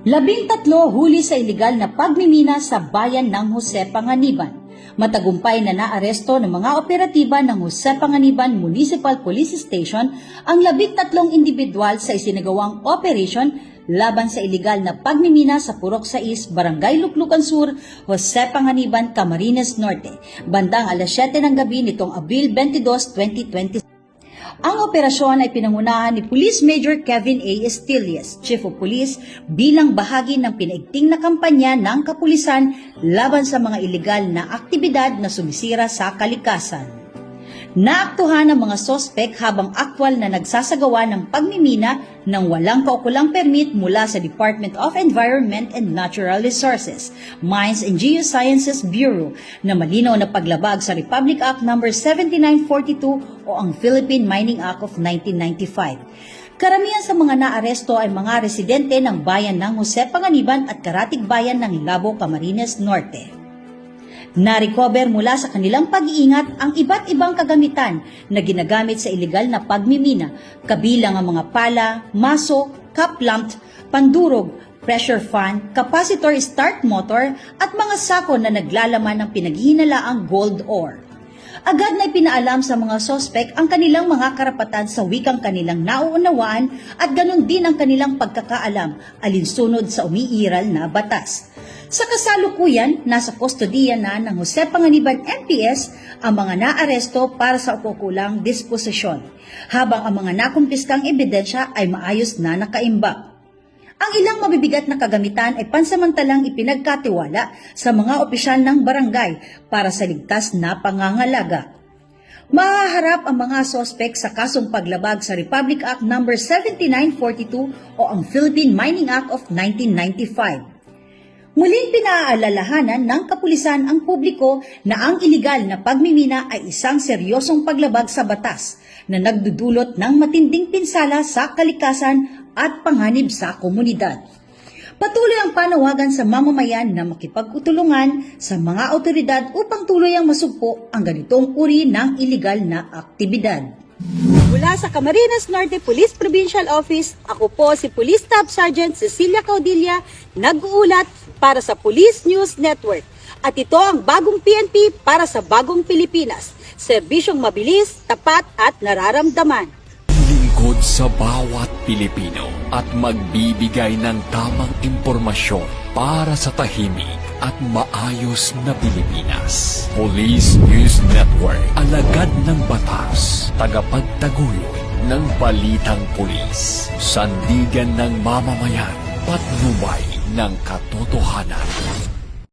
13 huli sa iligal na pagmimina sa bayan ng Jose Panganiban. Matagumpay na naaresto ng mga operatiba ng Jose Panganiban Municipal Police Station ang 13 individual sa isinagawang operation laban sa iligal na pagmimina sa Purok 6, Barangay Luklukan Sur, Jose Panganiban, Camarines Norte, bandang alas 7 ng gabi nitong Abril 22, 2020. Ang operasyon ay pinangunahan ni Police Major Kevin A. Estillas, Chief of Police, bilang bahagi ng pinaigting na kampanya ng kapulisan laban sa mga ilegal na aktibidad na sumisira sa kalikasan. Naaktuhan ang mga sospek habang aktwal na nagsasagawa ng pagmimina ng walang kaukulang permit mula sa Department of Environment and Natural Resources, Mines and Geosciences Bureau na malinaw na paglabag sa Republic Act No. 7942 o ang Philippine Mining Act of 1995. Karamihan sa mga naaresto ay mga residente ng bayan ng Jose Panganiban at karatig bayan ng Ilabo, Camarines Norte. Na-recover mula sa kanilang pag-iingat ang iba't ibang kagamitan na ginagamit sa ilegal na pagmimina, kabilang ang mga pala, maso, cap lamp, pandurog, pressure fan, capacitor start motor at mga sako na naglalaman ng pinaghihinalaang gold ore. Agad na ipinaalam sa mga sospek ang kanilang mga karapatan sa wikang kanilang nauunawaan at ganun din ang kanilang pagkakaalam alinsunod sa umiiral na batas. Sa kasalukuyan, nasa kustodiya na ng Jose Panganiban MPS ang mga naaresto para sa ukukulang disposisyon, habang ang mga nakumpiskang ebidensya ay maayos na nakaimbak. Ang ilang mabibigat na kagamitan ay pansamantalang ipinagkatiwala sa mga opisyal ng barangay para sa ligtas na pangangalaga. Mahaharap ang mga sospek sa kasong paglabag sa Republic Act No. 7942 o ang Philippine Mining Act of 1995. Muling pinaalalahanan ng kapulisan ang publiko na ang iligal na pagmimina ay isang seryosong paglabag sa batas na nagdudulot ng matinding pinsala sa kalikasan at panganib sa komunidad. Patuloy ang panawagan sa mamamayan na makipagtulungan sa mga otoridad upang tuluyang masugpo ang ganitong uri ng iligal na aktibidad. Mula sa Camarines Norte Police Provincial Office, ako po si Police Staff Sergeant Cecilia Caudilla, nag-uulat para sa Police News Network. At ito ang bagong PNP para sa bagong Pilipinas. Serbisyong mabilis, tapat at nararamdaman. Lingkod sa bawat Pilipino at magbibigay ng tamang impormasyon para sa tahimik at maayos na Pilipinas. Police News Network, alagad ng batas, tagapagtaguyod ng balitang pulis, sandigan ng mamamayan, patnubay ng katotohanan.